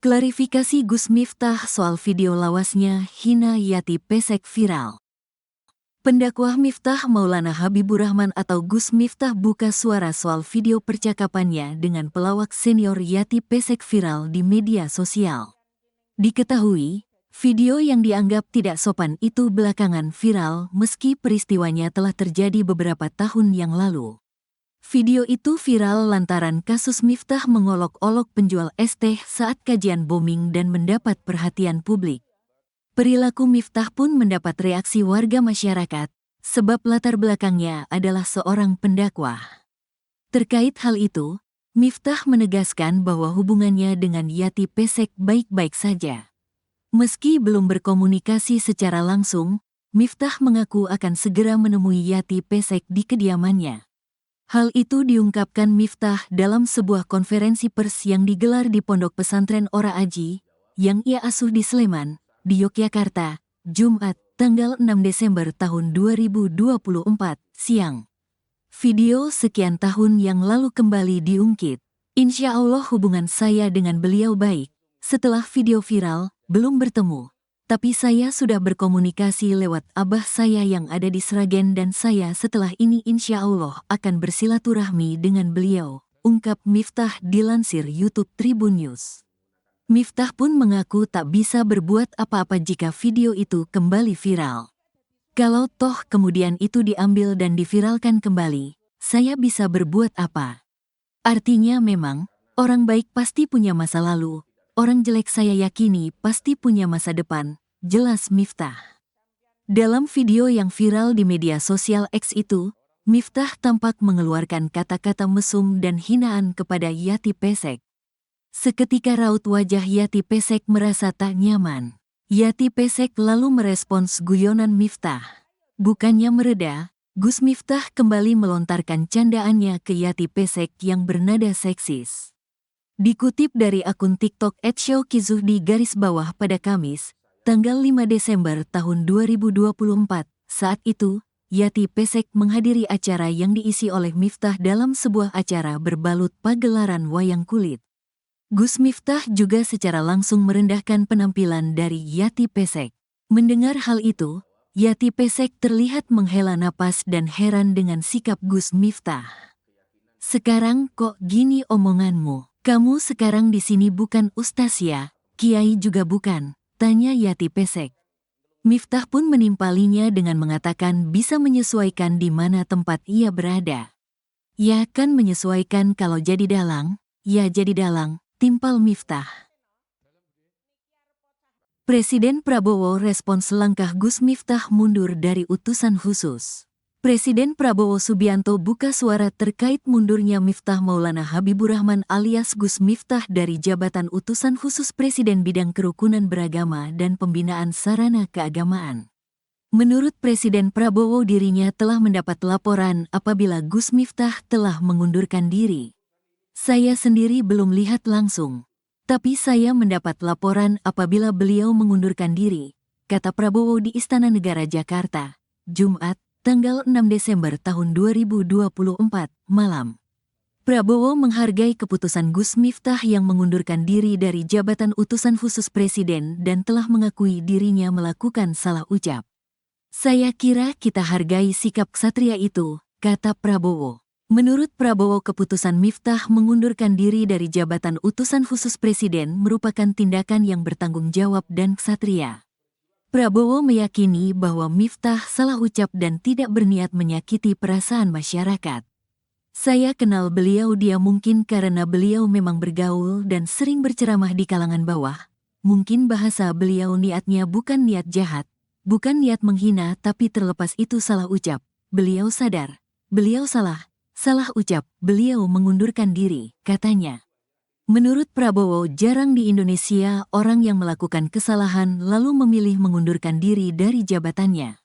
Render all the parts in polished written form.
Klarifikasi Gus Miftah soal video lawasnya hina Yati Pesek viral. Pendakwah Miftah Maulana Habibur Rahman atau Gus Miftah buka suara soal video percakapannya dengan pelawak senior Yati Pesek viral di media sosial. Diketahui, video yang dianggap tidak sopan itu belakangan viral meski peristiwanya telah terjadi beberapa tahun yang lalu. Video itu viral lantaran kasus Miftah mengolok-olok penjual es teh saat kajian bombing dan mendapat perhatian publik. Perilaku Miftah pun mendapat reaksi warga masyarakat, sebab latar belakangnya adalah seorang pendakwah. Terkait hal itu, Miftah menegaskan bahwa hubungannya dengan Yati Pesek baik-baik saja. Meski belum berkomunikasi secara langsung, Miftah mengaku akan segera menemui Yati Pesek di kediamannya. Hal itu diungkapkan Miftah dalam sebuah konferensi pers yang digelar di Pondok Pesantren Ora Aji, yang ia asuh di Sleman, di Yogyakarta, Jumat, tanggal 6 Desember tahun 2024, siang. Video sekian tahun yang lalu kembali diungkit. Insya Allah hubungan saya dengan beliau baik. Setelah video viral, belum bertemu. Tapi saya sudah berkomunikasi lewat abah saya yang ada di Sragen dan saya setelah ini insya Allah akan bersilaturahmi dengan beliau, ungkap Miftah dilansir YouTube Tribun News. Miftah pun mengaku tak bisa berbuat apa-apa jika video itu kembali viral. Kalau toh kemudian itu diambil dan diviralkan kembali, saya bisa berbuat apa? Artinya memang, orang baik pasti punya masa lalu. Orang jelek saya yakini pasti punya masa depan, jelas Miftah. Dalam video yang viral di media sosial X itu, Miftah tampak mengeluarkan kata-kata mesum dan hinaan kepada Yati Pesek. Seketika raut wajah Yati Pesek merasa tak nyaman. Yati Pesek lalu merespons guyonan Miftah. Bukannya mereda, Gus Miftah kembali melontarkan candaannya ke Yati Pesek yang bernada seksis. Dikutip dari akun TikTok @syaukizuhdi pada Kamis, tanggal 5 Desember tahun 2024, saat itu, Yati Pesek menghadiri acara yang diisi oleh Miftah dalam sebuah acara berbalut pagelaran wayang kulit. Gus Miftah juga secara langsung merendahkan penampilan dari Yati Pesek. Mendengar hal itu, Yati Pesek terlihat menghela napas dan heran dengan sikap Gus Miftah. "Sekarang kok gini omonganmu? Kamu sekarang di sini bukan ustaz ya, kiai juga bukan?" tanya Yati Pesek. Miftah pun menimpalinya dengan mengatakan bisa menyesuaikan di mana tempat ia berada. "Ya kan menyesuaikan kalau jadi dalang, ya jadi dalang," timpal Miftah. Presiden Prabowo respons langkah Gus Miftah mundur dari utusan khusus. Presiden Prabowo Subianto buka suara terkait mundurnya Miftah Maulana Habibur Rahman alias Gus Miftah dari jabatan utusan khusus Presiden bidang kerukunan beragama dan pembinaan sarana keagamaan. Menurut Presiden Prabowo dirinya telah mendapat laporan apabila Gus Miftah telah mengundurkan diri. "Saya sendiri belum lihat langsung, tapi saya mendapat laporan apabila beliau mengundurkan diri," kata Prabowo di Istana Negara Jakarta, Jumat, tanggal 6 Desember tahun 2024, malam. Prabowo menghargai keputusan Gus Miftah yang mengundurkan diri dari jabatan utusan khusus Presiden dan telah mengakui dirinya melakukan salah ucap. "Saya kira kita hargai sikap ksatria itu," kata Prabowo. Menurut Prabowo, keputusan Miftah mengundurkan diri dari jabatan utusan khusus Presiden merupakan tindakan yang bertanggung jawab dan ksatria. Prabowo meyakini bahwa Miftah salah ucap dan tidak berniat menyakiti perasaan masyarakat. "Saya kenal beliau, dia mungkin karena beliau memang bergaul dan sering berceramah di kalangan bawah. Mungkin bahasa beliau niatnya bukan niat jahat, bukan niat menghina, tapi terlepas itu salah ucap. Beliau sadar, beliau salah ucap, beliau mengundurkan diri," katanya. Menurut Prabowo, jarang di Indonesia orang yang melakukan kesalahan lalu memilih mengundurkan diri dari jabatannya.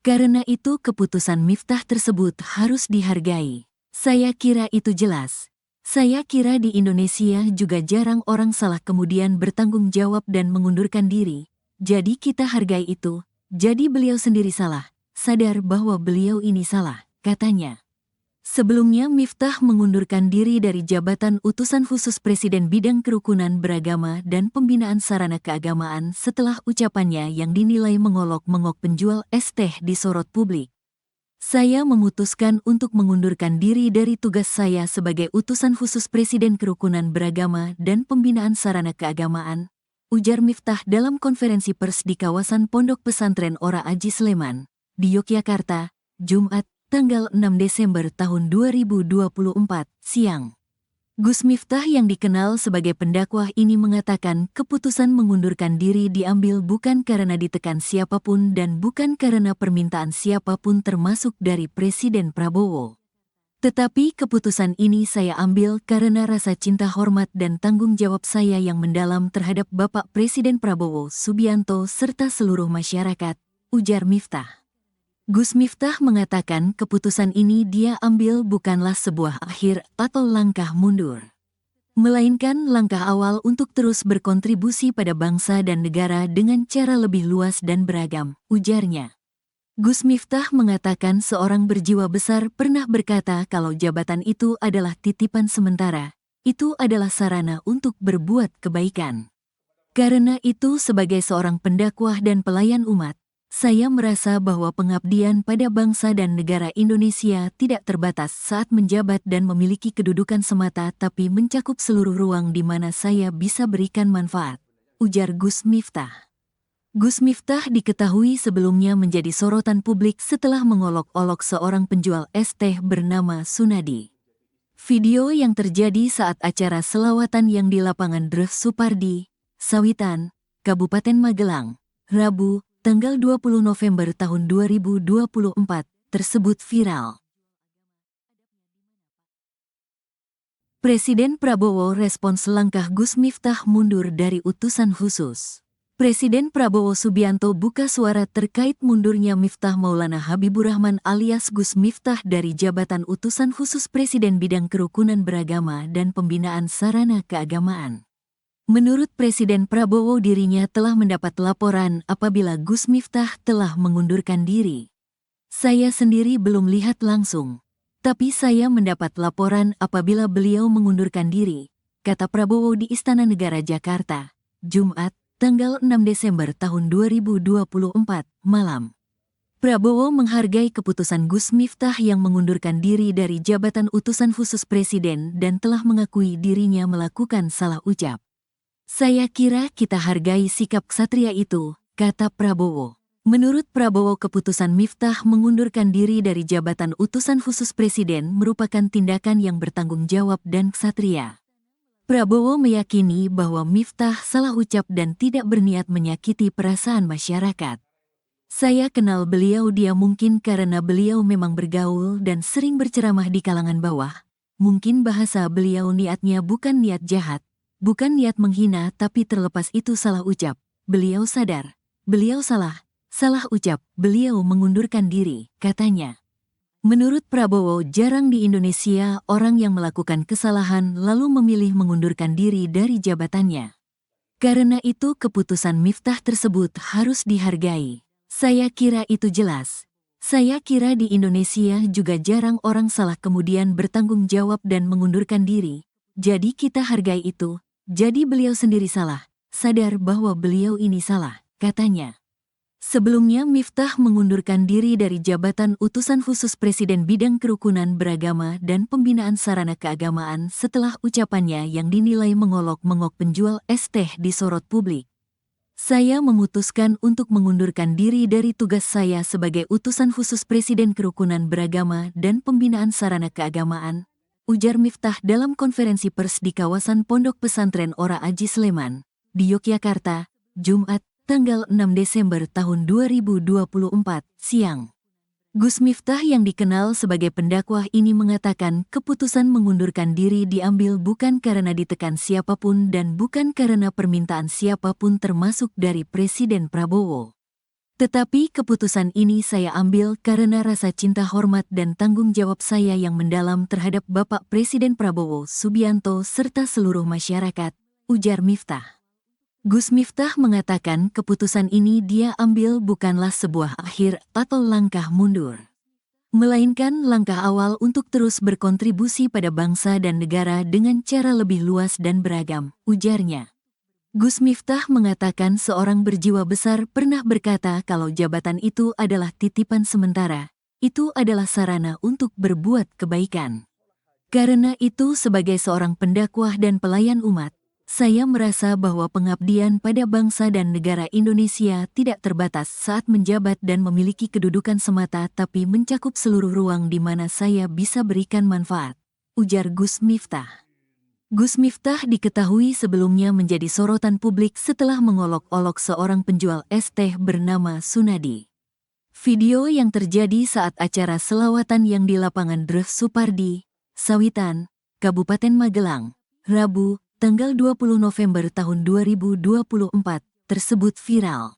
Karena itu keputusan Miftah tersebut harus dihargai. "Saya kira itu jelas. Saya kira di Indonesia juga jarang orang salah kemudian bertanggung jawab dan mengundurkan diri. Jadi kita hargai itu. Jadi beliau sendiri salah, sadar bahwa beliau ini salah," katanya. Sebelumnya Miftah mengundurkan diri dari jabatan utusan khusus Presiden bidang kerukunan beragama dan pembinaan sarana keagamaan setelah ucapannya yang dinilai mengolok-mengok penjual es teh disorot publik. Saya memutuskan untuk mengundurkan diri dari tugas saya sebagai utusan khusus Presiden kerukunan beragama dan pembinaan sarana keagamaan, ujar Miftah dalam konferensi pers di kawasan Pondok Pesantren Ora Aji Sleman, di Yogyakarta, Jumat, tanggal 6 Desember tahun 2024, siang. Gus Miftah yang dikenal sebagai pendakwah ini mengatakan keputusan mengundurkan diri diambil bukan karena ditekan siapapun dan bukan karena permintaan siapapun termasuk dari Presiden Prabowo. Tetapi keputusan ini saya ambil karena rasa cinta hormat dan tanggung jawab saya yang mendalam terhadap Bapak Presiden Prabowo Subianto serta seluruh masyarakat, ujar Miftah. Gus Miftah mengatakan keputusan ini dia ambil bukanlah sebuah akhir atau langkah mundur, melainkan langkah awal untuk terus berkontribusi pada bangsa dan negara dengan cara lebih luas dan beragam, ujarnya. Gus Miftah mengatakan seorang berjiwa besar pernah berkata kalau jabatan itu adalah titipan sementara, itu adalah sarana untuk berbuat kebaikan. Karena itu sebagai seorang pendakwah dan pelayan umat, saya merasa bahwa pengabdian pada bangsa dan negara Indonesia tidak terbatas saat menjabat dan memiliki kedudukan semata tapi mencakup seluruh ruang di mana saya bisa berikan manfaat, ujar Gus Miftah. Gus Miftah diketahui sebelumnya menjadi sorotan publik setelah mengolok-olok seorang penjual es teh bernama Sunadi. Video yang terjadi saat acara selawatan yang di lapangan Dreh Supardi, Sawitan, Kabupaten Magelang, Rabu, tanggal 20 November tahun 2024, tersebut viral. Presiden Prabowo respons langkah Gus Miftah mundur dari utusan khusus. Presiden Prabowo Subianto buka suara terkait mundurnya Miftah Maulana Habibur Rahman alias Gus Miftah dari jabatan utusan khusus Presiden bidang kerukunan beragama dan pembinaan sarana keagamaan. Menurut Presiden Prabowo dirinya telah mendapat laporan apabila Gus Miftah telah mengundurkan diri. Saya sendiri belum lihat langsung, tapi saya mendapat laporan apabila beliau mengundurkan diri, kata Prabowo di Istana Negara Jakarta, Jumat, tanggal 6 Desember tahun 2024, malam. Prabowo menghargai keputusan Gus Miftah yang mengundurkan diri dari jabatan utusan khusus Presiden dan telah mengakui dirinya melakukan salah ucap. Saya kira kita hargai sikap ksatria itu, kata Prabowo. Menurut Prabowo keputusan Miftah mengundurkan diri dari jabatan utusan khusus Presiden merupakan tindakan yang bertanggung jawab dan ksatria. Prabowo meyakini bahwa Miftah salah ucap dan tidak berniat menyakiti perasaan masyarakat. Saya kenal beliau dia mungkin karena beliau memang bergaul dan sering berceramah di kalangan bawah. Mungkin bahasa beliau niatnya bukan niat jahat. Bukan niat menghina tapi terlepas itu salah ucap. Beliau sadar. Beliau salah ucap. Beliau mengundurkan diri, katanya. Menurut Prabowo jarang di Indonesia orang yang melakukan kesalahan lalu memilih mengundurkan diri dari jabatannya. Karena itu keputusan Miftah tersebut harus dihargai. Saya kira itu jelas. Saya kira di Indonesia juga jarang orang salah kemudian bertanggung jawab dan mengundurkan diri. Jadi kita hargai itu. Jadi beliau sendiri salah, sadar bahwa beliau ini salah, katanya. Sebelumnya Miftah mengundurkan diri dari jabatan utusan khusus Presiden bidang kerukunan beragama dan pembinaan sarana keagamaan setelah ucapannya yang dinilai mengolok-mengok penjual es teh disorot publik. Saya memutuskan untuk mengundurkan diri dari tugas saya sebagai utusan khusus Presiden kerukunan beragama dan pembinaan sarana keagamaan, ujar Miftah dalam konferensi pers di kawasan Pondok Pesantren Ora Aji Sleman, di Yogyakarta, Jumat, tanggal 6 Desember tahun 2024, siang. Gus Miftah yang dikenal sebagai pendakwah ini mengatakan keputusan mengundurkan diri diambil bukan karena ditekan siapapun dan bukan karena permintaan siapapun termasuk dari Presiden Prabowo. Tetapi keputusan ini saya ambil karena rasa cinta hormat dan tanggung jawab saya yang mendalam terhadap Bapak Presiden Prabowo Subianto serta seluruh masyarakat, ujar Miftah. Gus Miftah mengatakan keputusan ini dia ambil bukanlah sebuah akhir atau langkah mundur, melainkan langkah awal untuk terus berkontribusi pada bangsa dan negara dengan cara lebih luas dan beragam, ujarnya. Gus Miftah mengatakan seorang berjiwa besar pernah berkata kalau jabatan itu adalah titipan sementara, itu adalah sarana untuk berbuat kebaikan. Karena itu sebagai seorang pendakwah dan pelayan umat, saya merasa bahwa pengabdian pada bangsa dan negara Indonesia tidak terbatas saat menjabat dan memiliki kedudukan semata tapi mencakup seluruh ruang di mana saya bisa berikan manfaat, ujar Gus Miftah. Gus Miftah diketahui sebelumnya menjadi sorotan publik setelah mengolok-olok seorang penjual es teh bernama Sunadi. Video yang terjadi saat acara selawatan yang di lapangan Dreh Supardi, Sawitan, Kabupaten Magelang, Rabu, tanggal 20 November tahun 2024, tersebut viral.